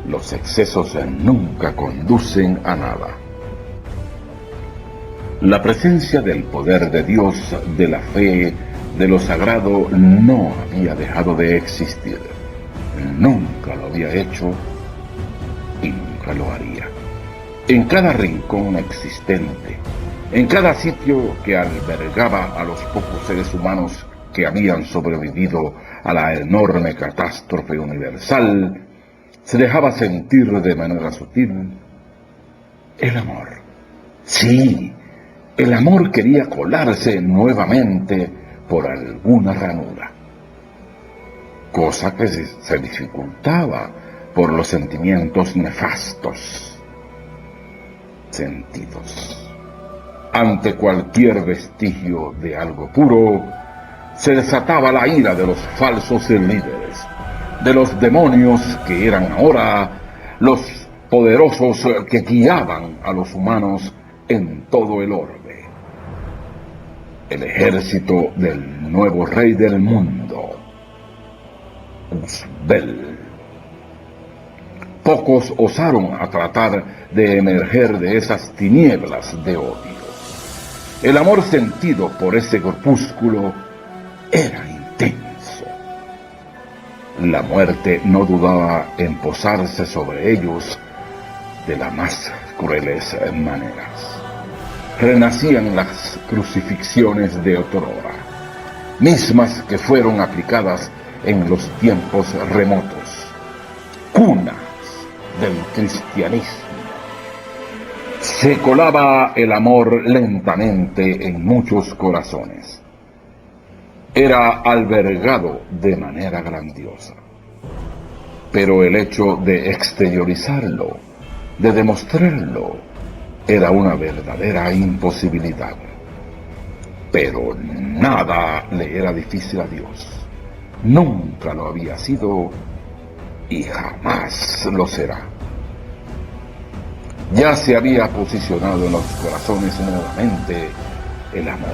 Los excesos nunca conducen a nada. La presencia del poder de Dios, de la fe, de lo sagrado, no había dejado de existir. Nunca lo había hecho y nunca lo haría. En cada rincón existente, en cada sitio que albergaba a los pocos seres humanos que habían sobrevivido a la enorme catástrofe universal, se dejaba sentir de manera sutil el amor. Sí, el amor quería colarse nuevamente por alguna ranura, cosa que se dificultaba por los sentimientos nefastos sentidos. Ante cualquier vestigio de algo puro, se desataba la ira de los falsos líderes, de los demonios que eran ahora los poderosos que guiaban a los humanos en todo el orbe. El ejército del nuevo rey del mundo, Uzbel. Pocos osaron a tratar de emerger de esas tinieblas de odio. El amor sentido por ese corpúsculo era intenso. La muerte no dudaba en posarse sobre ellos de las más crueles maneras. Renacían las crucifixiones de otrora, mismas que fueron aplicadas en los tiempos remotos, cunas del cristianismo. Se colaba el amor lentamente en muchos corazones. Era albergado de manera grandiosa. Pero el hecho de exteriorizarlo, de demostrarlo, era una verdadera imposibilidad. Pero nada le era difícil a Dios. Nunca lo había sido y jamás lo será. Ya se había posicionado en los corazones nuevamente el amor,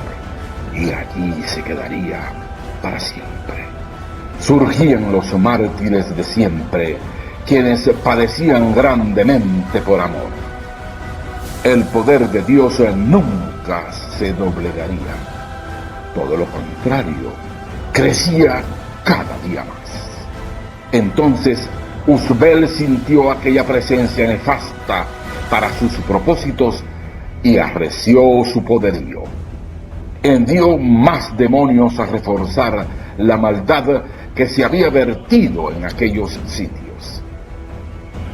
y allí se quedaría para siempre. Surgían los mártires de siempre, quienes padecían grandemente por amor. El poder de Dios nunca se doblegaría. Todo lo contrario, crecía cada día más. Entonces Uzbel sintió aquella presencia nefasta para sus propósitos y arreció su poderío. Envió más demonios a reforzar la maldad que se había vertido en aquellos sitios.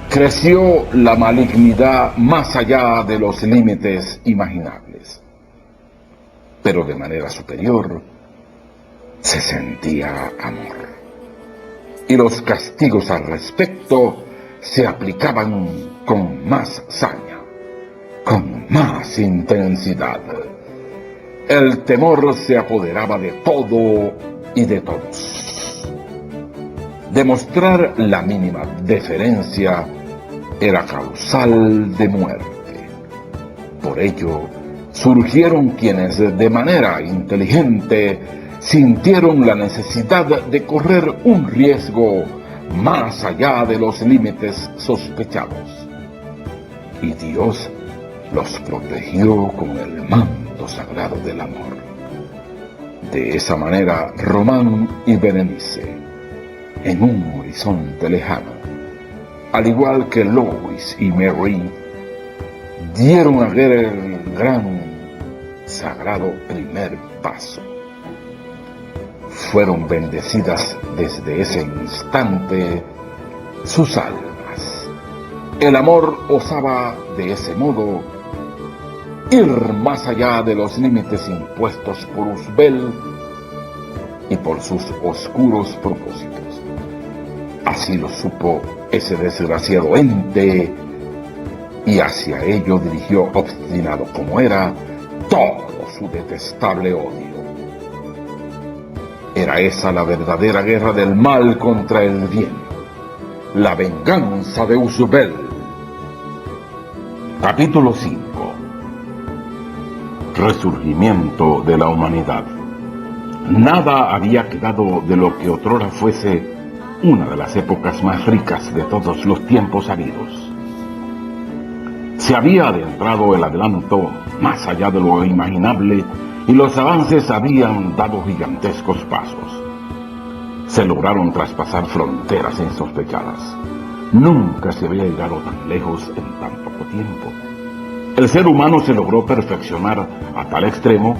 Creció la malignidad más allá de los límites imaginables. Pero de manera superior se sentía amor. Y los castigos al respecto se aplicaban con más saña, con más intensidad. El temor se apoderaba de todo y de todos. Demostrar la mínima deferencia era causal de muerte. Por ello, surgieron quienes de manera inteligente sintieron la necesidad de correr un riesgo más allá de los límites sospechados. Y Dios los protegió con el manto sagrado del amor. De esa manera, Román y Berenice, en un horizonte lejano, al igual que Lois y Mary, dieron a ver el gran, sagrado primer paso. Fueron bendecidas desde ese instante sus almas. El amor osaba de ese modo ir más allá de los límites impuestos por Uzbel y por sus oscuros propósitos. Así lo supo ese desgraciado ente y hacia ello dirigió, obstinado como era, todo su detestable odio. Era esa la verdadera guerra del mal contra el bien, la venganza de Uzbel. Capítulo 5. Resurgimiento de la humanidad. Nada había quedado de lo que otrora fuese una de las épocas más ricas de todos los tiempos habidos. Se había adentrado el adelanto más allá de lo imaginable y los avances habían dado gigantescos pasos. Se lograron traspasar fronteras insospechadas. Nunca se había llegado tan lejos en tan poco tiempo. El ser humano se logró perfeccionar a tal extremo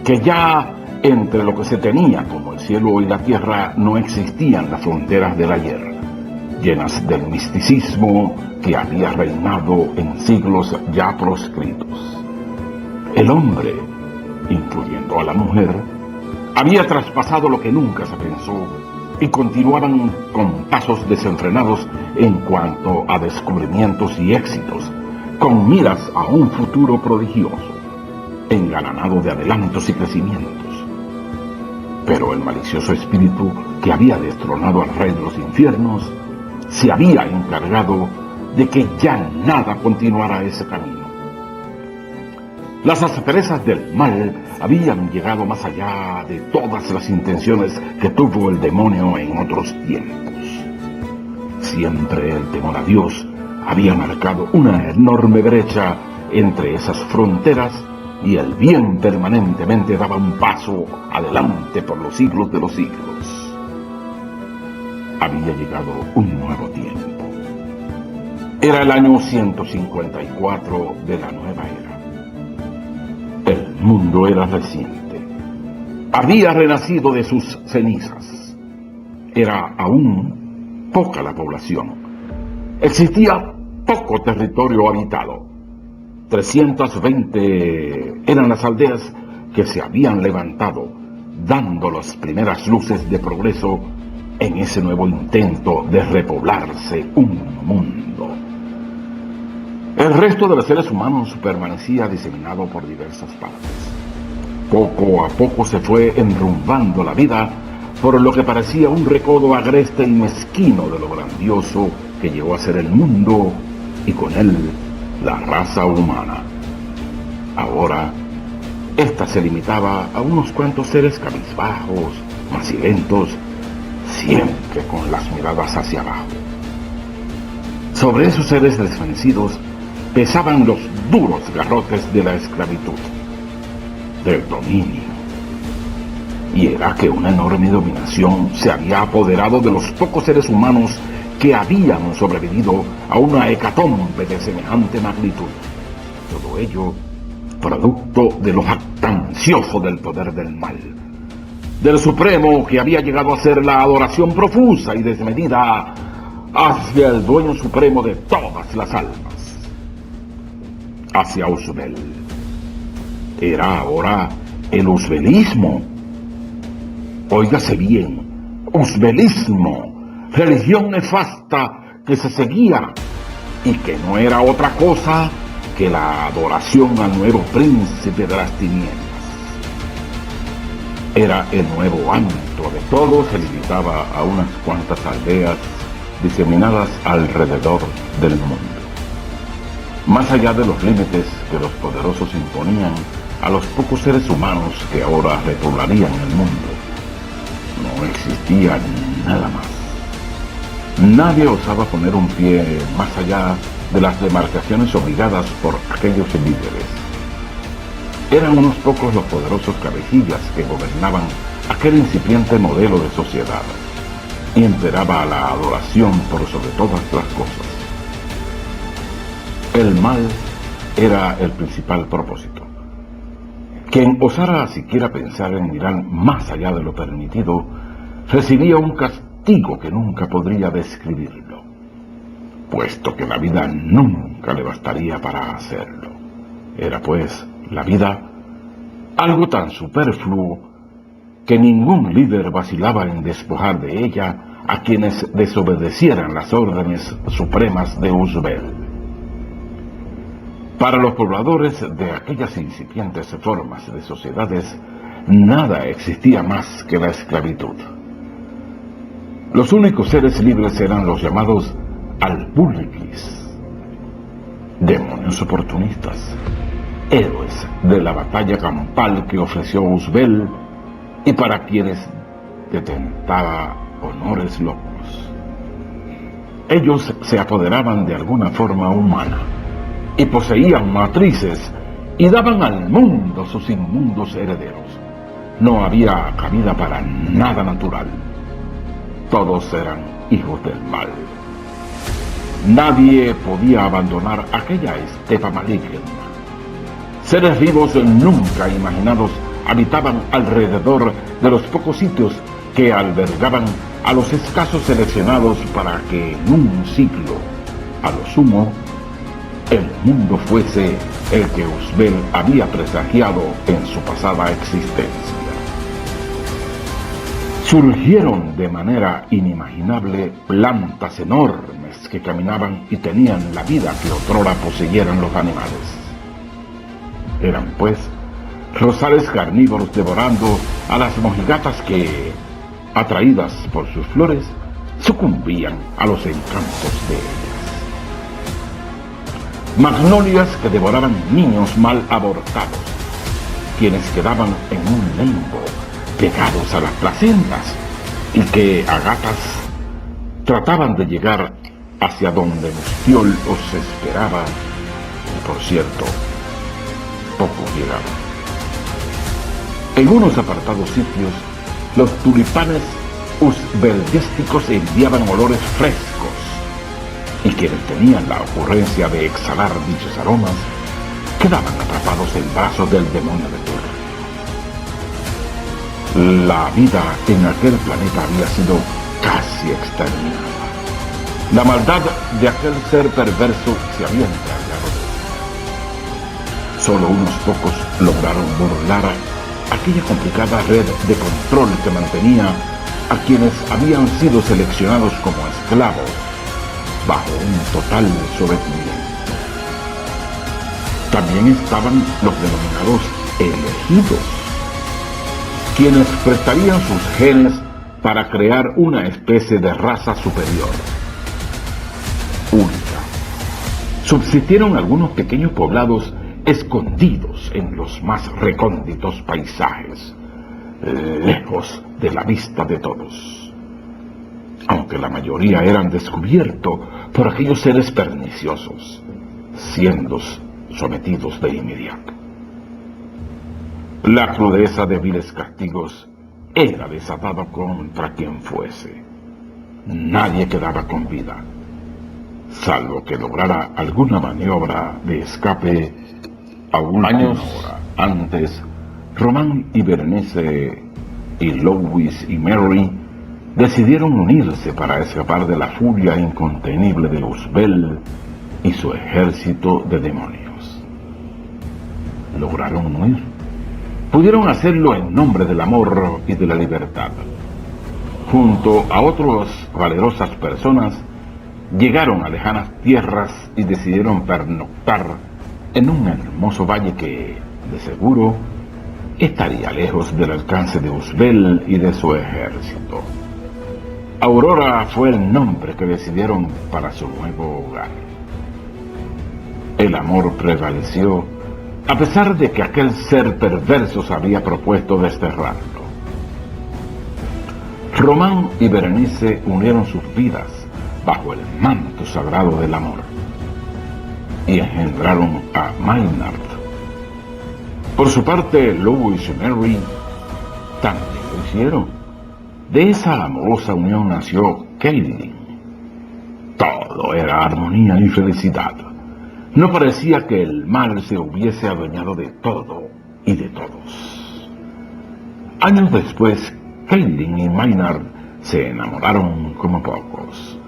que ya entre lo que se tenía como el cielo y la tierra no existían las fronteras del ayer, llenas del misticismo que había reinado en siglos ya proscritos. El hombre, incluyendo a la mujer, había traspasado lo que nunca se pensó y continuaban con pasos desenfrenados en cuanto a descubrimientos y éxitos, con miras a un futuro prodigioso, engalanado de adelantos y crecimientos. Pero el malicioso espíritu que había destronado al rey de los infiernos se había encargado de que ya nada continuara ese camino. Las asperezas del mal habían llegado más allá de todas las intenciones que tuvo el demonio en otros tiempos. Siempre el temor a Dios había marcado una enorme brecha entre esas fronteras y el bien permanentemente daba un paso adelante por los siglos de los siglos. Había llegado un nuevo tiempo. Era el año 154 de la nueva era. El mundo era reciente. Había renacido de sus cenizas. Era aún poca la población. Existía poco territorio habitado. 320 eran las aldeas que se habían levantado, dando las primeras luces de progreso en ese nuevo intento de repoblarse un mundo. El resto de los seres humanos permanecía diseminado por diversas partes. Poco a poco se fue enrumbando la vida por lo que parecía un recodo agreste y mezquino de lo grandioso que llegó a ser el mundo y con él la raza humana. Ahora, esta se limitaba a unos cuantos seres cabizbajos, macilentos, siempre con las miradas hacia abajo. Sobre esos seres desvanecidos pesaban los duros garrotes de la esclavitud, del dominio. Y era que una enorme dominación se había apoderado de los pocos seres humanos que habían sobrevivido a una hecatombe de semejante magnitud. Todo ello producto de lo jactancioso del poder del mal, del supremo que había llegado a ser la adoración profusa y desmedida hacia el dueño supremo de todas las almas, hacia Uzbel. Era ahora el uzbelismo. Óigase bien, uzbelismo, religión nefasta que se seguía y que no era otra cosa que la adoración al nuevo príncipe de las tinieblas. Era el nuevo ámbito de todo, se limitaba a unas cuantas aldeas diseminadas alrededor del mundo. Más allá de los límites que los poderosos imponían a los pocos seres humanos que ahora repoblarían el mundo, no existía nada más. Nadie osaba poner un pie más allá de las demarcaciones obligadas por aquellos líderes. Eran unos pocos los poderosos cabecillas que gobernaban aquel incipiente modelo de sociedad, y imperaba la adoración por sobre todas las cosas. El mal era el principal propósito. Quien osara siquiera pensar en mirar más allá de lo permitido, recibía un castigo que nunca podría describirlo, puesto que la vida nunca le bastaría para hacerlo. Era pues la vida algo tan superfluo que ningún líder vacilaba en despojar de ella a quienes desobedecieran las órdenes supremas de Uzbel. Para los pobladores de aquellas incipientes formas de sociedades, nada existía más que la esclavitud. Los únicos seres libres eran los llamados Alpulipis, demonios oportunistas, héroes de la batalla campal que ofreció Uzbel y para quienes detentaba honores locos. Ellos se apoderaban de alguna forma humana y poseían matrices y daban al mundo sus inmundos herederos. No había cabida para nada natural. Todos eran hijos del mal. Nadie podía abandonar aquella estepa maligna. Seres vivos nunca imaginados habitaban alrededor de los pocos sitios que albergaban a los escasos seleccionados para que en un siglo, a lo sumo, el mundo fuese el que Uzbel había presagiado en su pasada existencia. Surgieron de manera inimaginable plantas enormes que caminaban y tenían la vida que otrora poseyeran los animales. Eran, pues, rosales carnívoros devorando a las mojigatas que, atraídas por sus flores, sucumbían a los encantos de ellas. Magnolias que devoraban niños mal abortados, quienes quedaban en un limbo, pegados a las placentas, y que a gatas trataban de llegar hacia donde Mustiol os esperaba, y por cierto, pocos llegaban. En unos apartados sitios, los tulipanes uzbeldísticos enviaban olores frescos, y quienes tenían la ocurrencia de exhalar dichos aromas quedaban atrapados en brazos del demonio de turno. La vida en aquel planeta había sido casi exterminada. La maldad de aquel ser perverso se había encargado de él. Solo unos pocos lograron burlar aquella complicada red de control que mantenía a quienes habían sido seleccionados como esclavos bajo un total sometimiento. También estaban los denominados elegidos, quienes prestarían sus genes para crear una especie de raza superior, única. Subsistieron algunos pequeños poblados escondidos en los más recónditos paisajes, lejos de la vista de todos, aunque la mayoría eran descubiertos por aquellos seres perniciosos, siendo sometidos de inmediato. La crudeza de viles castigos era desatada contra quien fuese. Nadie quedaba con vida, salvo que lograra alguna maniobra de escape a años antes. Román y Berenice y Louis y Mary decidieron unirse para escapar de la furia incontenible de Uzbel y su ejército de demonios. Lograron huir. Pudieron hacerlo en nombre del amor y de la libertad. Junto a otras valerosas personas, llegaron a lejanas tierras y decidieron pernoctar en un hermoso valle que, de seguro, estaría lejos del alcance de Uzbel y de su ejército. Aurora fue el nombre que decidieron para su nuevo hogar. El amor prevaleció, a pesar de que aquel ser perverso se había propuesto desterrarlo. Román y Berenice unieron sus vidas bajo el manto sagrado del amor y engendraron a Maynard. Por su parte, Louis y Mary también lo hicieron. De esa amorosa unión nació Caitlin. Todo era armonía y felicidad. No parecía que el mal se hubiese adueñado de todo y de todos. Años después, Caitlin y Maynard se enamoraron como pocos.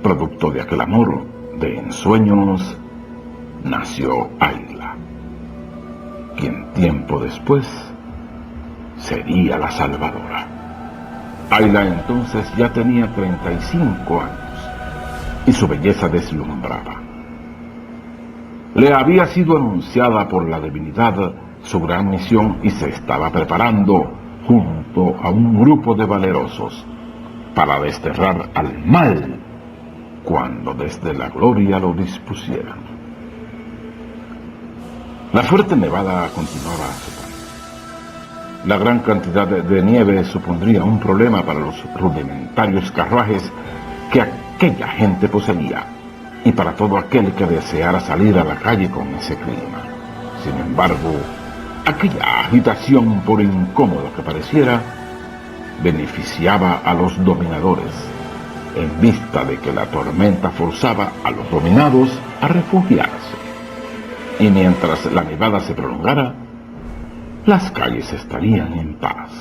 Producto de aquel amor de ensueños, nació Ayla, quien tiempo después sería la salvadora. Ayla entonces ya tenía 35 años y su belleza deslumbraba. Le había sido anunciada por la divinidad su gran misión y se estaba preparando junto a un grupo de valerosos para desterrar al mal cuando desde la gloria lo dispusieran. La fuerte nevada continuaba su paso. La gran cantidad de nieve supondría un problema para los rudimentarios carruajes que aquella gente poseía y para todo aquel que deseara salir a la calle con ese clima. Sin embargo, aquella agitación, por incómodo que pareciera, beneficiaba a los dominadores, en vista de que la tormenta forzaba a los dominados a refugiarse. Y mientras la nevada se prolongara, las calles estarían en paz.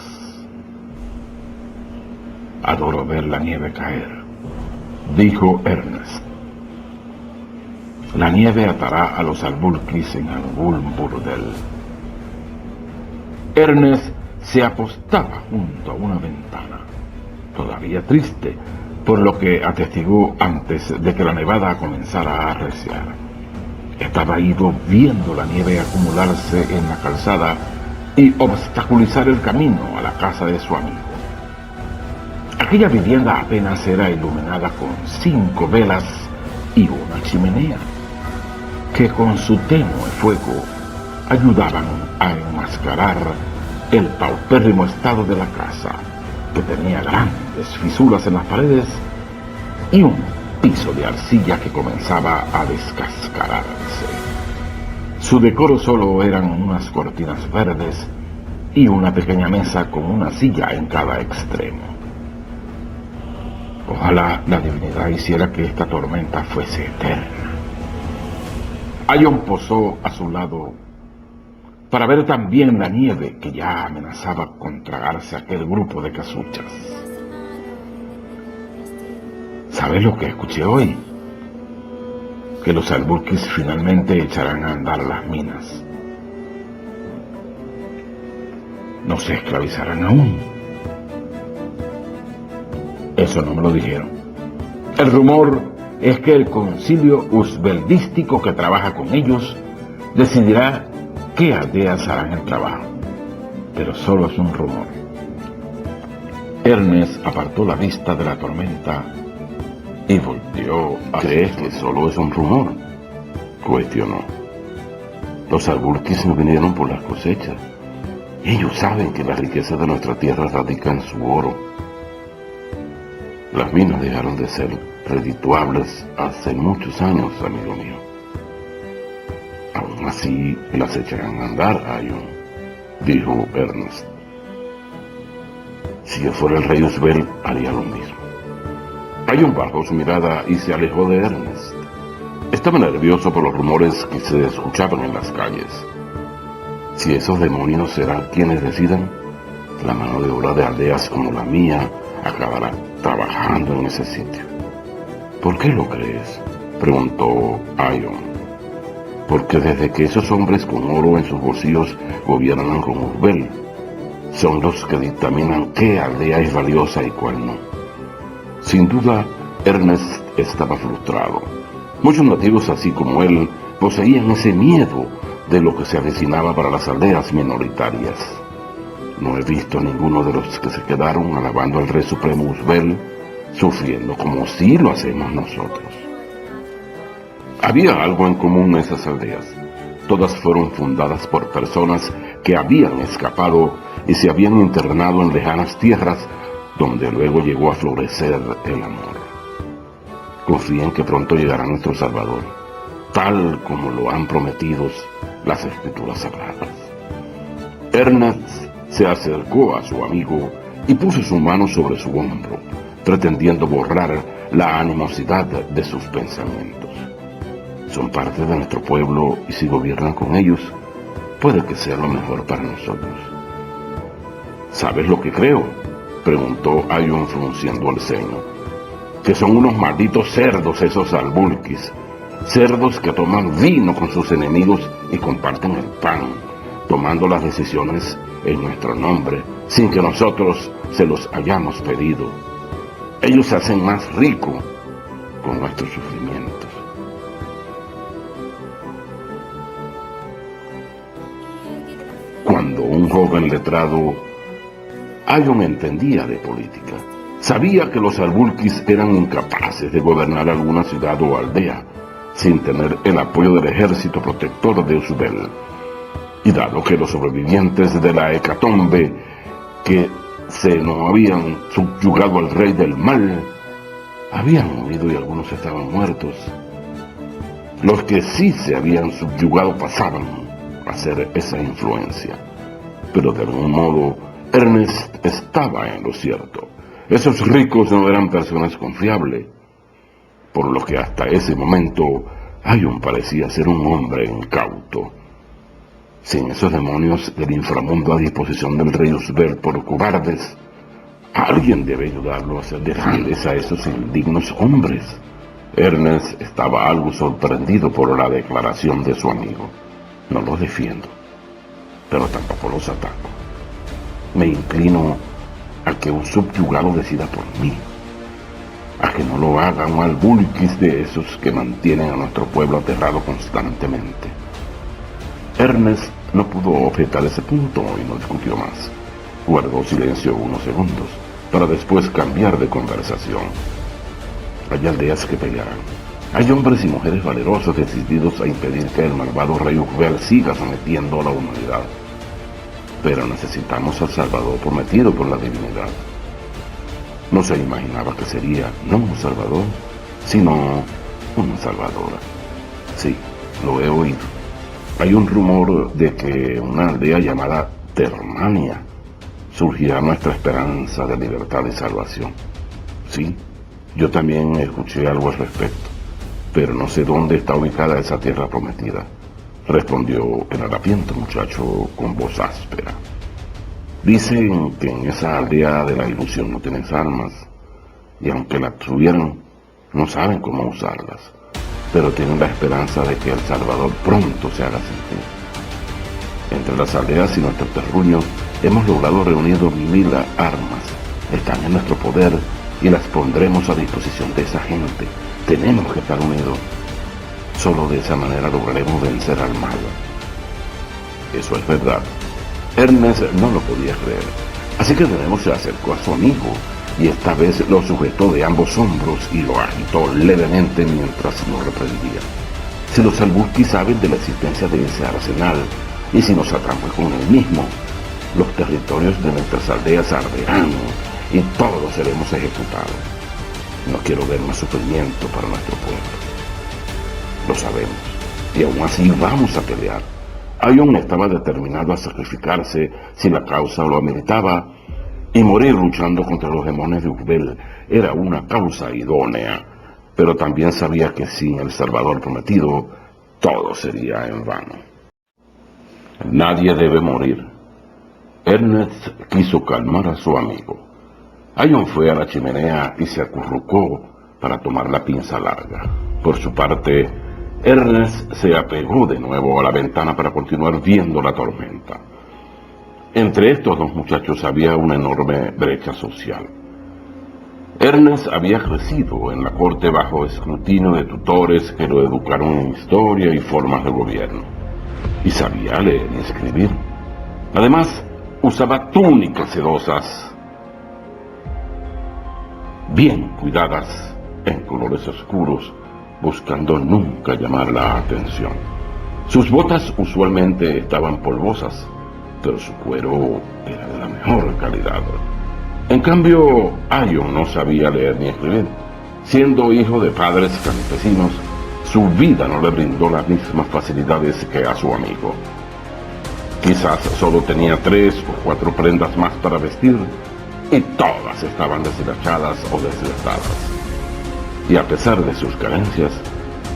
Adoro ver la nieve caer, dijo Ernest. La nieve atará a los Albulkis en algún burdel. Ernest se apostaba junto a una ventana, todavía triste por lo que atestiguó antes de que la nevada comenzara a arreciar. Estaba ido viendo la nieve acumularse en la calzada y obstaculizar el camino a la casa de su amigo. Aquella vivienda apenas era iluminada con 5 velas y una chimenea, que con su tenue fuego ayudaban a enmascarar el paupérrimo estado de la casa, que tenía grandes fisuras en las paredes y un piso de arcilla que comenzaba a descascararse. Su decoro solo eran unas cortinas verdes y una pequeña mesa con una silla en cada extremo. Ojalá la divinidad hiciera que esta tormenta fuese eterna. Ion posó a su lado para ver también la nieve que ya amenazaba con tragarse aquel grupo de casuchas. ¿Sabes lo que escuché hoy? Que los Albulkis finalmente echarán a andar las minas. No se esclavizarán aún. Eso no me lo dijeron. El rumor es que el concilio usbeldístico que trabaja con ellos decidirá qué aldeas harán el trabajo, pero solo es un rumor. Ernest apartó la vista de la tormenta y volteó a... ¿Crees que solo es un rumor?, cuestionó. Los Albulkis no vinieron por las cosechas. Ellos saben que la riqueza de nuestra tierra radica en su oro. Las minas dejaron de ser redituables hace muchos años, amigo mío. Aún así las echarán a andar, Ion, dijo Ernest. Si yo fuera el rey Usbel, haría lo mismo. Ion bajó su mirada y se alejó de Ernest. Estaba nervioso por los rumores que se escuchaban en las calles. Si esos demonios serán quienes decidan, la mano de obra de aldeas como la mía acabará trabajando en ese sitio. ¿Por qué lo crees?, preguntó Ion. Porque desde que esos hombres con oro en sus bolsillos gobiernan con Usbel, son los que dictaminan qué aldea es valiosa y cuál no. Sin duda, Ernest estaba frustrado. Muchos nativos, así como él, poseían ese miedo de lo que se avecinaba para las aldeas minoritarias. No he visto a ninguno de los que se quedaron alabando al Rey Supremo Usbel, sufriendo como si lo hacemos nosotros. Había algo en común en esas aldeas. Todas fueron fundadas por personas que habían escapado y se habían internado en lejanas tierras donde luego llegó a florecer el amor. Confíen que pronto llegará nuestro Salvador, tal como lo han prometido las Escrituras Sagradas. Ernest se acercó a su amigo y puso su mano sobre su hombro, pretendiendo borrar la animosidad de sus pensamientos. Son parte de nuestro pueblo y si gobiernan con ellos, puede que sea lo mejor para nosotros. ¿Sabes lo que creo?, preguntó Ion frunciendo el ceño. Que son unos malditos cerdos esos Albulkis, cerdos que toman vino con sus enemigos y comparten el pan, tomando las decisiones en nuestro nombre, sin que nosotros se los hayamos pedido. Ellos se hacen más ricos con nuestros sufrimientos. Cuando un joven letrado, Ion entendía de política. Sabía que los Albulkis eran incapaces de gobernar alguna ciudad o aldea sin tener el apoyo del ejército protector de Usbel. Y dado que los sobrevivientes de la hecatombe que se no habían subyugado al rey del mal habían huido y algunos estaban muertos. Los que sí se habían subyugado pasaban a ser esa influencia. Pero de algún modo, Ernest estaba en lo cierto. Esos ricos no eran personas confiables, por lo que hasta ese momento Ion parecía ser un hombre incauto. Sin esos demonios del inframundo a disposición del rey Usbert por cobardes, alguien debe ayudarlo a hacerle fieles a esos indignos hombres. Ernest estaba algo sorprendido por la declaración de su amigo. No los defiendo, pero tampoco los ataco. Me inclino a que un subyugado decida por mí, a que no lo haga un albulquis de esos que mantienen a nuestro pueblo aterrado constantemente. Ernest no pudo objetar ese punto y no discutió más. Guardó silencio unos segundos, para después cambiar de conversación. Hay aldeas que pelearán. Hay hombres y mujeres valerosos decididos a impedir que el malvado rey Usbert siga sometiendo a la humanidad. Pero necesitamos al Salvador prometido por la divinidad. No se imaginaba que sería no un Salvador, sino una Salvadora. Sí, lo he oído. Hay un rumor de que una aldea llamada Termania surgirá nuestra esperanza de libertad y salvación. Sí, yo también escuché algo al respecto, pero no sé dónde está ubicada esa tierra prometida, respondió el harapiento muchacho con voz áspera. Dicen que en esa aldea de la ilusión no tienes armas, y aunque las tuvieran, no saben cómo usarlas, pero tienen la esperanza de que el Salvador pronto se haga sentir. Entre las aldeas y nuestros terruños hemos logrado reunir 2000 armas. Están en nuestro poder y las pondremos a disposición de esa gente. Tenemos que estar unidos. Solo de esa manera lograremos vencer al mal. Eso es verdad. Ernest no lo podía creer. Así que de nuevo se acercó a su amigo y esta vez lo sujetó de ambos hombros y lo agitó levemente mientras lo reprendía. Si los albusquis saben de la existencia de ese arsenal y si nos atrapan con él mismo, los territorios de nuestras aldeas arderán y todos seremos ejecutados. No quiero ver más sufrimiento para nuestro pueblo. Lo sabemos, y aún así vamos a pelear. Ion estaba determinado a sacrificarse si la causa lo ameritaba, y morir luchando contra los demonios de Usbert era una causa idónea, pero también sabía que sin el Salvador prometido, todo sería en vano. Nadie debe morir. Ernest quiso calmar a su amigo. Ion fue a la chimenea y se acurrucó para tomar la pinza larga. Por su parte, Ernest se apegó de nuevo a la ventana para continuar viendo la tormenta. Entre estos dos muchachos había una enorme brecha social. Ernest había crecido en la corte bajo escrutinio de tutores que lo educaron en historia y formas de gobierno, y sabía leer y escribir. Además, usaba túnicas sedosas, bien cuidadas, en colores oscuros, buscando nunca llamar la atención. Sus botas usualmente estaban polvosas, pero su cuero era de la mejor calidad. En cambio, Ion no sabía leer ni escribir. Siendo hijo de padres campesinos, su vida no le brindó las mismas facilidades que a su amigo. Quizás solo tenía 3 o 4 prendas más para vestir, y todas estaban deshilachadas o desgastadas. Y a pesar de sus carencias,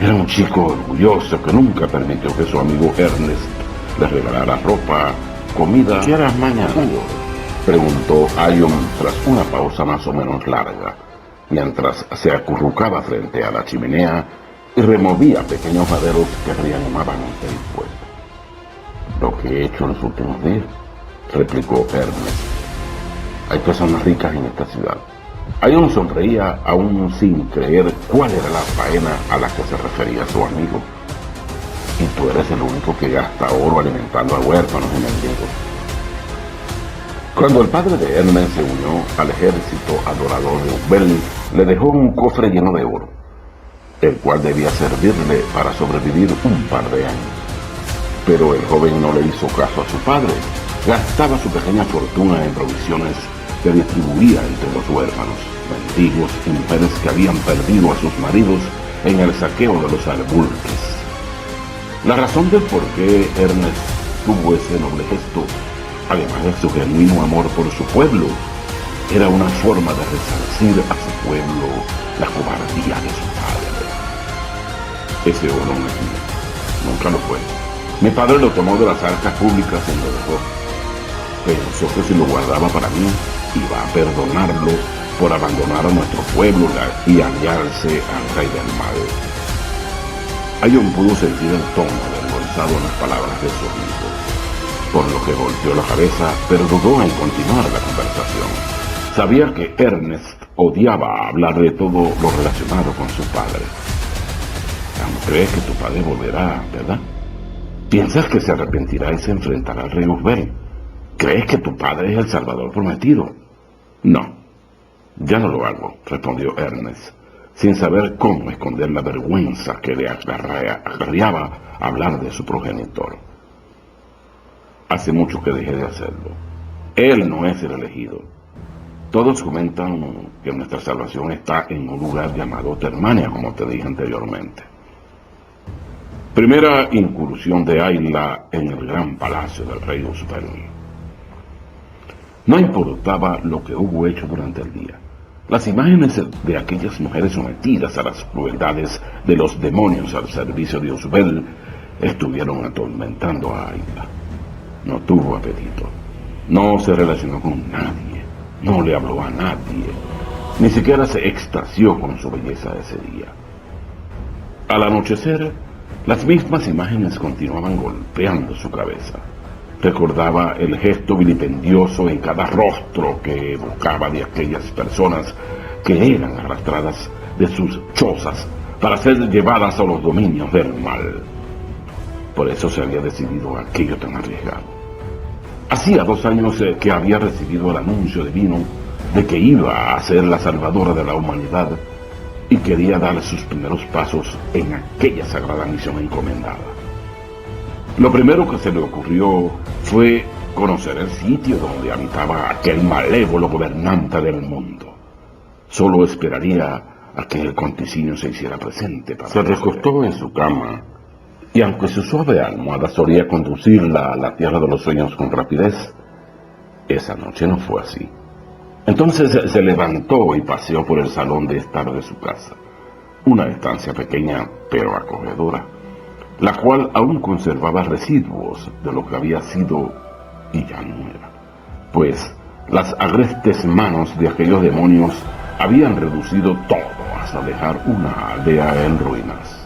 era un chico orgulloso que nunca permitió que su amigo Ernest le regalara ropa, comida. ¿Qué harás mañana?, preguntó Ion tras una pausa más o menos larga, mientras se acurrucaba frente a la chimenea y removía pequeños maderos que reanimaban el fuego. Lo que he hecho en los últimos días, replicó Ernest. Hay personas ricas en esta ciudad. Ion sonreía aún sin creer cuál era la faena a la que se refería su amigo. Y tú eres el único que gasta oro alimentando a huérfanos y mendigos. Cuando el padre de Ernest se unió al ejército adorador de Usbert, le dejó un cofre lleno de oro, el cual debía servirle para sobrevivir un par de años. Pero el joven no le hizo caso a su padre. Gastaba su pequeña fortuna en provisiones que distribuía entre los huérfanos, mendigos y mujeres que habían perdido a sus maridos en el saqueo de los Alburques. La razón del por qué Ernest tuvo ese noble gesto, además de su genuino amor por su pueblo, era una forma de resarcir a su pueblo la cobardía de su padre. Ese oro no es mío, nunca lo fue. Mi padre lo tomó de las arcas públicas y lo dejó. Pensó que si lo guardaba para mí, iba a perdonarlo por abandonar a nuestro pueblo y aliarse al rey del mal. Ion pudo sentir el tono avergonzado en las palabras de su amigo, por lo que volteó la cabeza, pero dudó en continuar la conversación. Sabía que Ernest odiaba hablar de todo lo relacionado con su padre. ¿Aún crees que tu padre volverá, verdad? ¿Piensas que se arrepentirá y se enfrentará al rey Uzbel? ¿Crees que tu padre es el Salvador prometido? No, ya no lo hago, respondió Ernest, sin saber cómo esconder la vergüenza que le acarreaba hablar de su progenitor. Hace mucho que dejé de hacerlo. Él no es el elegido. Todos comentan que nuestra salvación está en un lugar llamado Termania, como te dije anteriormente. Primera incursión de Ayla en el gran palacio del rey Uzbel. No importaba lo que hubo hecho durante el día. Las imágenes de aquellas mujeres sometidas a las crueldades de los demonios al servicio de Uzbel estuvieron atormentando a Ayla. No tuvo apetito. No se relacionó con nadie. No le habló a nadie. Ni siquiera se extasió con su belleza ese día. Al anochecer, las mismas imágenes continuaban golpeando su cabeza. Recordaba el gesto vilipendioso en cada rostro que evocaba de aquellas personas que eran arrastradas de sus chozas para ser llevadas a los dominios del mal. Por eso se había decidido aquello tan arriesgado. Hacía 2 años que había recibido el anuncio divino de que iba a ser la salvadora de la humanidad y quería dar sus primeros pasos en aquella sagrada misión encomendada. Lo primero que se le ocurrió fue conocer el sitio donde habitaba aquel malévolo gobernante del mundo. Solo esperaría a que el conticinio se hiciera presente para... Se recostó en su cama, y aunque su suave almohada solía conducirla a la tierra de los sueños con rapidez, esa noche no fue así. Entonces se levantó y paseó por el salón de estar de su casa, una estancia pequeña pero acogedora, la cual aún conservaba residuos de lo que había sido y ya no era, pues las agrestes manos de aquellos demonios habían reducido todo hasta dejar una aldea en ruinas.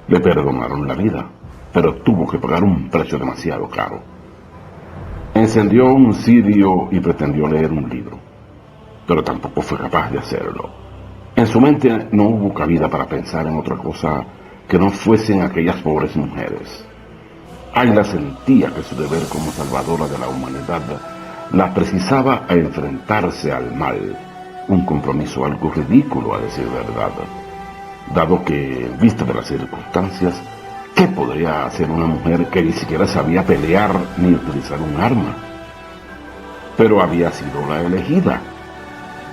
Le perdonaron la vida, pero tuvo que pagar un precio demasiado caro. Encendió un cirio y pretendió leer un libro, pero tampoco fue capaz de hacerlo. En su mente no hubo cabida para pensar en otra cosa que no fuesen aquellas pobres mujeres. Ayla sentía que su deber como salvadora de la humanidad la precisaba a enfrentarse al mal, un compromiso algo ridículo a decir verdad, dado que, en vista de las circunstancias, ¿qué podría hacer una mujer que ni siquiera sabía pelear ni utilizar un arma? Pero había sido la elegida,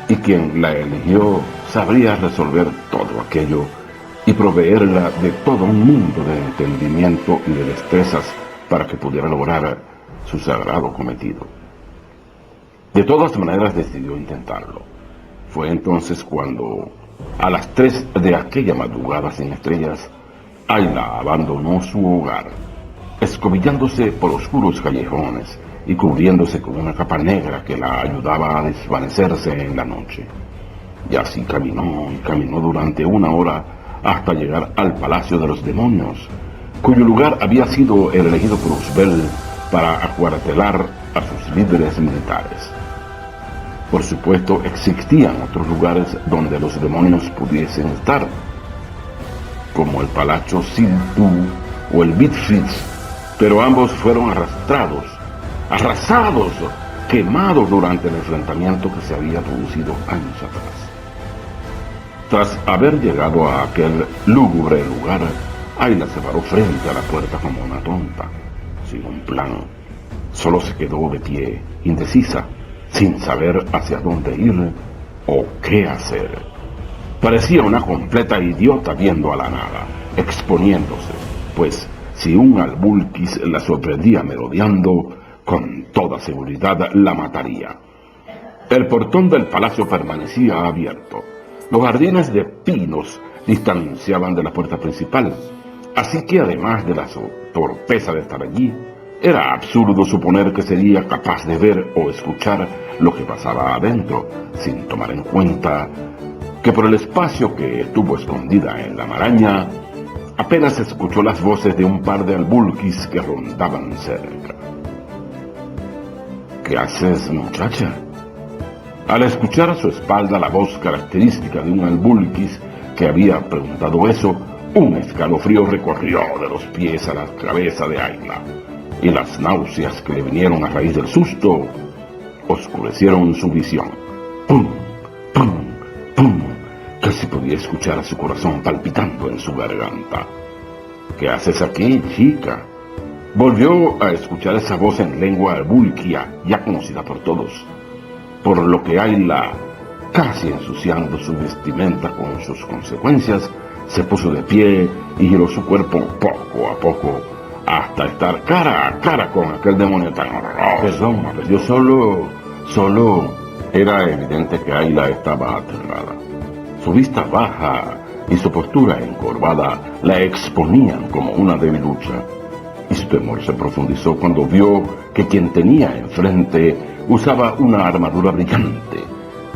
y quien la eligió sabría resolver todo aquello y proveerla de todo un mundo de entendimiento y de destrezas para que pudiera lograr su sagrado cometido. De todas maneras decidió intentarlo. Fue entonces cuando, a las 3 de aquella madrugada sin estrellas, Ayla abandonó su hogar, escobillándose por oscuros callejones y cubriéndose con una capa negra que la ayudaba a desvanecerse en la noche. Y así caminó y caminó durante 1 hora hasta llegar al Palacio de los Demonios, cuyo lugar había sido el elegido por Uzbel para acuartelar a sus líderes militares. Por supuesto, existían otros lugares donde los demonios pudiesen estar, como el Palacio Siltu o el Bitfitz, pero ambos fueron arrasados, quemados durante el enfrentamiento que se había producido años atrás. Tras haber llegado a aquel lúgubre lugar, Ayla se paró frente a la puerta como una tonta, sin un plan. Solo se quedó de pie, indecisa, sin saber hacia dónde ir o qué hacer. Parecía una completa idiota viendo a la nada, exponiéndose, pues si un albulquis la sorprendía merodeando, con toda seguridad la mataría. El portón del palacio permanecía abierto. Los jardines de pinos distanciaban de la puerta principal, así que además de la torpeza de estar allí, era absurdo suponer que sería capaz de ver o escuchar lo que pasaba adentro, sin tomar en cuenta que por el espacio que estuvo escondida en la maraña, apenas escuchó las voces de un par de albulquis que rondaban cerca. ¿Qué haces, muchacha? Al escuchar a su espalda la voz característica de un albulquis que había preguntado eso, un escalofrío recorrió de los pies a la cabeza de Ayla, y las náuseas que le vinieron a raíz del susto oscurecieron su visión. ¡Pum! ¡Pum! ¡Pum! Casi podía escuchar a su corazón palpitando en su garganta. ¿Qué haces aquí, chica? Volvió a escuchar esa voz en lengua albulquia, ya conocida por todos, por lo que Ayla, casi ensuciando su vestimenta con sus consecuencias, se puso de pie y giró su cuerpo poco a poco hasta estar cara a cara con aquel demonio tan horroroso. Perdón, yo solo... Era evidente que Ayla estaba aterrada. Su vista baja y su postura encorvada la exponían como una debilucha, y su temor se profundizó cuando vio que quien tenía enfrente usaba una armadura brillante,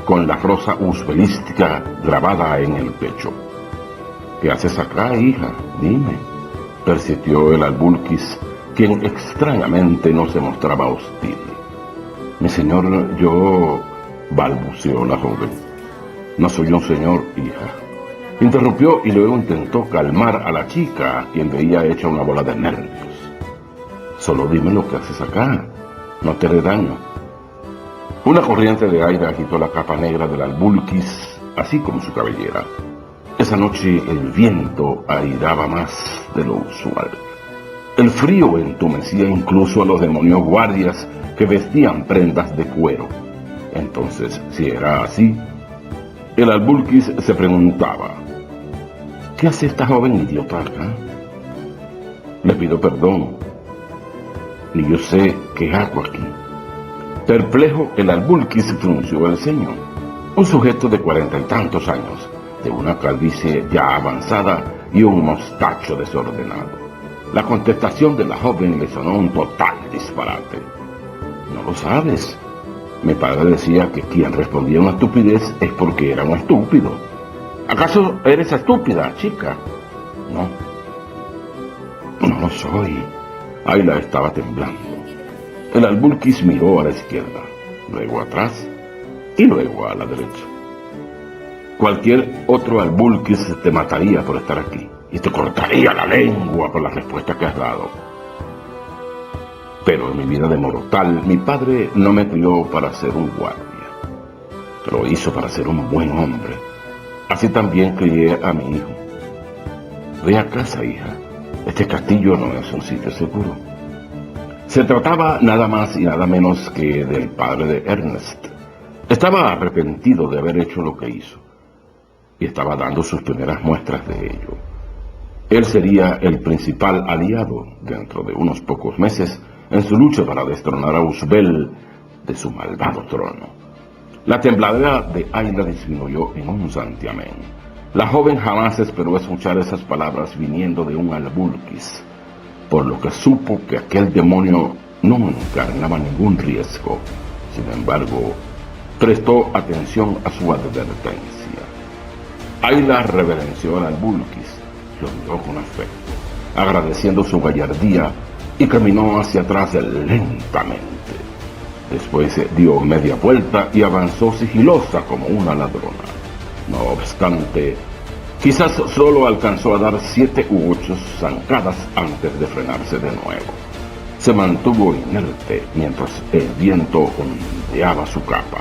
con la rosa usbelística grabada en el pecho. ¿Qué haces acá, hija? Dime, persistió el albulquis, quien extrañamente no se mostraba hostil. Mi señor, balbuceó la joven. No soy un señor, hija. Interrumpió y luego intentó calmar a la chica, quien veía hecha una bola de nervios. Solo dime lo que haces acá, no te haré daño. Una corriente de aire agitó la capa negra del albulquis, así como su cabellera. Esa noche el viento airaba más de lo usual. El frío entumecía incluso a los demonios guardias que vestían prendas de cuero. Entonces, si era así, el albulquis se preguntaba: ¿qué hace esta joven idiota acá? Le pido perdón, ni yo sé qué hago aquí. Perplejo, el albulquis frunció el ceño. Un sujeto de 40 y tantos años, de una calvicie ya avanzada y un mostacho desordenado. La contestación de la joven le sonó un total disparate. ¿No lo sabes? Mi padre decía que quien respondía una estupidez es porque era un estúpido. ¿Acaso eres estúpida, chica? No lo soy. Ayla estaba temblando. El albulquis miró a la izquierda, luego atrás y luego a la derecha. Cualquier otro albulquis te mataría por estar aquí y te cortaría la lengua por la respuesta que has dado. Pero en mi vida de mortal, mi padre no me crió para ser un guardia. Lo hizo para ser un buen hombre. Así también crié a mi hijo. Ve a casa, hija. Este castillo no es un sitio seguro. Se trataba nada más y nada menos que del padre de Ernest. Estaba arrepentido de haber hecho lo que hizo, y estaba dando sus primeras muestras de ello. Él sería el principal aliado, dentro de unos pocos meses, en su lucha para destronar a Usbel de su malvado trono. La tembladera de Ayla disminuyó en un santiamén. La joven jamás esperó escuchar esas palabras viniendo de un albulquis, por lo que supo que aquel demonio no encarnaba ningún riesgo. Sin embargo, prestó atención a su advertencia. Ayla reverenció al albulquis, lo miró con afecto, agradeciendo su gallardía, y caminó hacia atrás lentamente. Después dio media vuelta y avanzó sigilosa como una ladrona. No obstante, quizás solo alcanzó a dar 7 u 8 zancadas antes de frenarse de nuevo. Se mantuvo inerte mientras el viento ondeaba su capa,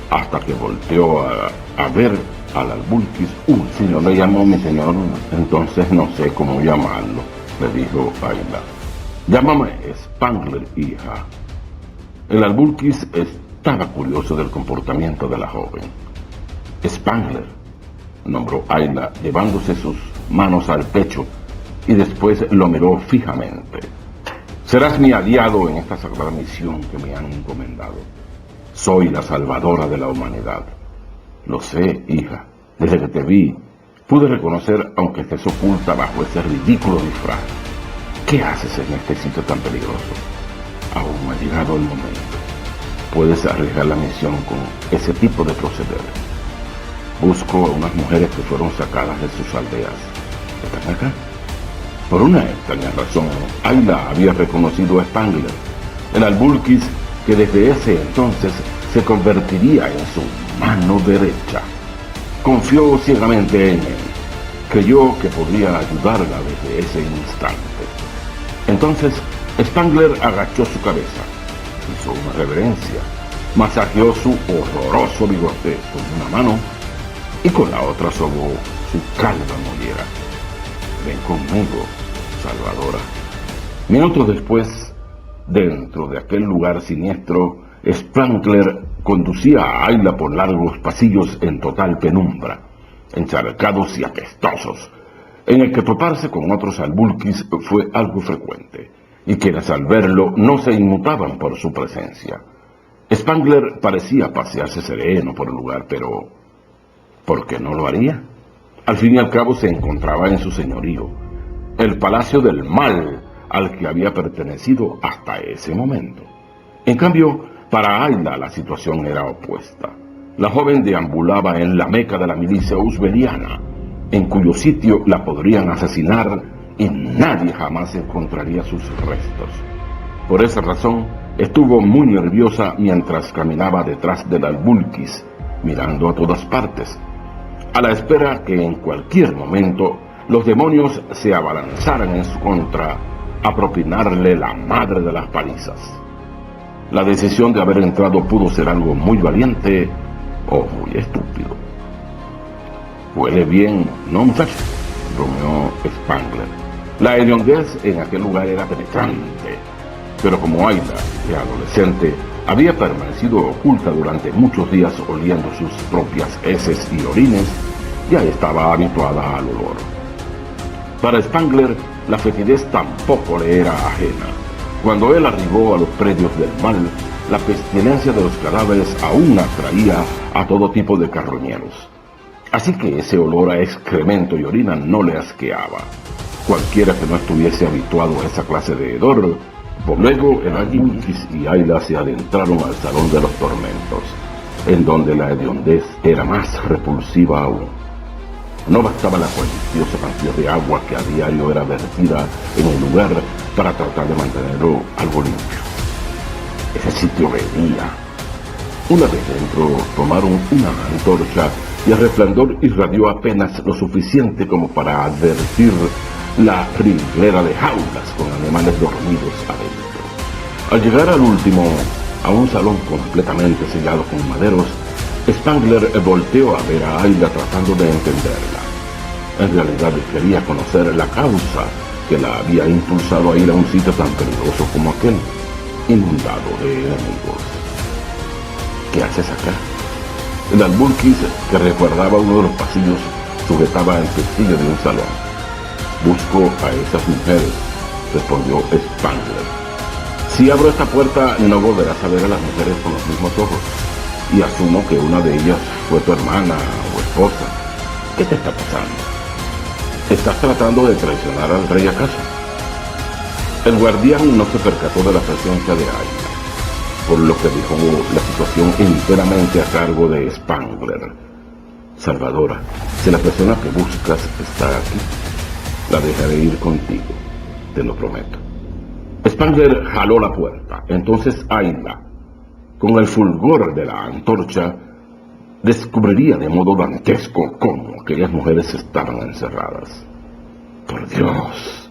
hasta que volteó a ver al albulquis. Si no le llamo mi señor, entonces no sé cómo llamarlo, le dijo Ayla. Llámame Spangler, hija. El albulquis estaba curioso del comportamiento de la joven. Spangler, nombró Ayla, llevándose sus manos al pecho, y después lo miró fijamente. Serás mi aliado en esta sagrada misión que me han encomendado. Soy la salvadora de la humanidad. Lo sé, hija. Desde que te vi, pude reconocer, aunque estés oculta bajo ese ridículo disfraz. ¿Qué haces en este sitio tan peligroso? Aún no ha llegado el momento. Puedes arriesgar la misión con ese tipo de proceder. Busco a unas mujeres que fueron sacadas de sus aldeas. ¿Están acá? Por una extraña razón, Ayla había reconocido a Spangler, el albulquis que desde ese entonces se convertiría en su mano derecha. Confió ciegamente en él. Creyó que podría ayudarla desde ese instante. Entonces, Spangler agachó su cabeza, hizo una reverencia, masajeó su horroroso bigote con una mano y con la otra sobó su calva mollera. Ven conmigo, Salvadora. Minutos después, dentro de aquel lugar siniestro, Spangler conducía a Ayla por largos pasillos en total penumbra, encharcados y apestosos, en el que toparse con otros albulquis fue algo frecuente, y quienes al verlo no se inmutaban por su presencia. Spangler parecía pasearse sereno por el lugar, pero ¿por qué no lo haría? Al fin y al cabo se encontraba en su señorío, el palacio del mal al que había pertenecido hasta ese momento. En cambio, para Ayla la situación era opuesta. La joven deambulaba en la meca de la milicia usbeliana, en cuyo sitio la podrían asesinar y nadie jamás encontraría sus restos. Por esa razón, estuvo muy nerviosa mientras caminaba detrás del albulquis, mirando a todas partes, a la espera que en cualquier momento los demonios se abalanzaran en su contra a propinarle la madre de las palizas. La decisión de haber entrado pudo ser algo muy valiente o muy estúpido. Huele bien, ¿no, muchacho?, bromeó Spangler. La hediondez en aquel lugar era penetrante, pero como Ayla, de adolescente, había permanecido oculta durante muchos días oliendo sus propias heces y orines, ya estaba habituada al olor. Para Spangler, la fetidez tampoco le era ajena. Cuando él arribó a los predios del mal, la pestilencia de los cadáveres aún atraía a todo tipo de carroñeros. Así que ese olor a excremento y orina no le asqueaba. Cualquiera que no estuviese habituado a esa clase de hedor. Por luego, el albulquis y Ayla se adentraron al salón de los tormentos, en donde la hediondez era más repulsiva aún. No bastaba la cuantiosa cantidad de agua que a diario era vertida en el lugar para tratar de mantenerlo algo limpio. Ese sitio bebía. Una vez dentro, tomaron una antorcha y el resplandor irradió apenas lo suficiente como para advertir la ringlera de jaulas con animales dormidos adentro. Al llegar al último, a un salón completamente sellado con maderos, Spangler volteó a ver a Ayla tratando de entenderla. En realidad quería conocer la causa que la había impulsado a ir a un sitio tan peligroso como aquel, inundado de enemigos. ¿Qué haces acá? El albulquis, que resguardaba uno de los pasillos, sujetaba el pestillo de un salón. Busco a esas mujeres, respondió Spangler. Si abro esta puerta, no volverás a ver a las mujeres con los mismos ojos, y asumo que una de ellas fue tu hermana o esposa. ¿Qué te está pasando? ¿Estás tratando de traicionar al rey acaso? El guardián no se percató de la presencia de Ayla, por lo que dejó la situación enteramente a cargo de Spangler. Salvadora, si la persona que buscas está aquí, la dejaré ir contigo, te lo prometo. Spangler jaló la puerta. Entonces Ayla, con el fulgor de la antorcha, descubriría de modo dantesco cómo aquellas mujeres estaban encerradas. Por Dios,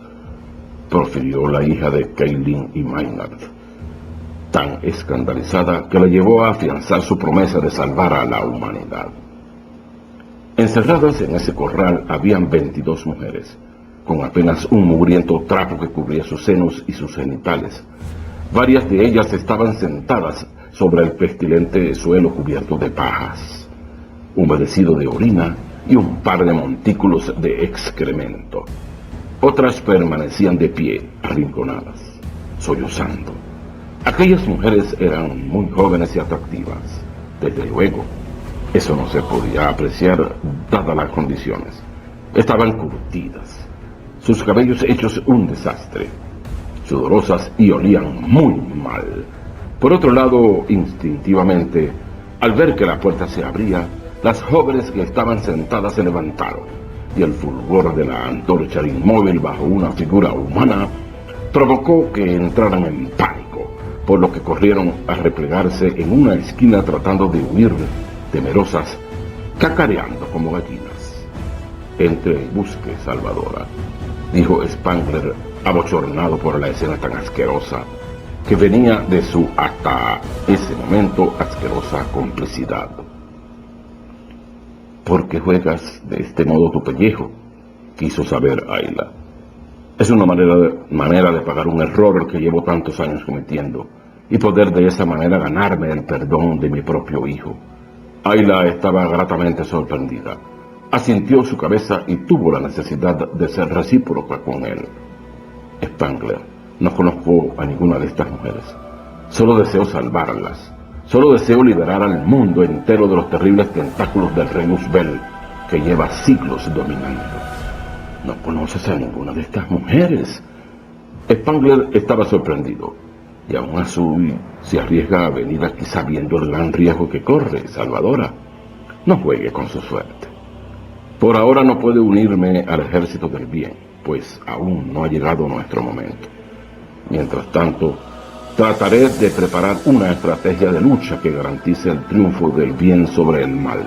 profirió la hija de Kaylin y Maynard, tan escandalizada que la llevó a afianzar su promesa de salvar a la humanidad. Encerradas en ese corral habían 22 mujeres, con apenas un mugriento trapo que cubría sus senos y sus genitales. Varias de ellas estaban sentadas sobre el pestilente suelo cubierto de pajas, humedecido de orina y un par de montículos de excremento. Otras permanecían de pie, arrinconadas, sollozando. Aquellas mujeres eran muy jóvenes y atractivas, desde luego. Eso no se podía apreciar dadas las condiciones. Estaban curtidas, sus cabellos hechos un desastre, sudorosas y olían muy mal. Por otro lado, instintivamente, al ver que la puerta se abría, las jóvenes que estaban sentadas se levantaron, y el fulgor de la antorcha inmóvil bajo una figura humana provocó que entraran en pánico, por lo que corrieron a replegarse en una esquina tratando de huir, temerosas, cacareando como gallinas. «Entre y busque, Salvadora», dijo Spangler, abochornado por la escena tan asquerosa, que venía de su hasta ese momento asquerosa complicidad. «¿Por qué juegas de este modo tu pellejo?», quiso saber Ayla. «Es una manera de pagar un error que llevo tantos años cometiendo, y poder de esa manera ganarme el perdón de mi propio hijo». Ayla estaba gratamente sorprendida. Asintió su cabeza y tuvo la necesidad de ser recíproca con él. «Spangler, no conozco a ninguna de estas mujeres. Solo deseo salvarlas. Solo deseo liberar al mundo entero de los terribles tentáculos del rey Luzbel, que lleva siglos dominando». «No conoces a ninguna de estas mujeres». Spangler estaba sorprendido. «Y aún así se arriesga a venir aquí sabiendo el gran riesgo que corre, Salvadora. No juegue con su suerte». «Por ahora no puedo unirme al ejército del bien, pues aún no ha llegado nuestro momento. Mientras tanto, trataré de preparar una estrategia de lucha que garantice el triunfo del bien sobre el mal.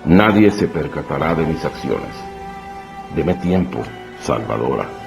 Nadie se percatará de mis acciones. Deme tiempo, Salvadora».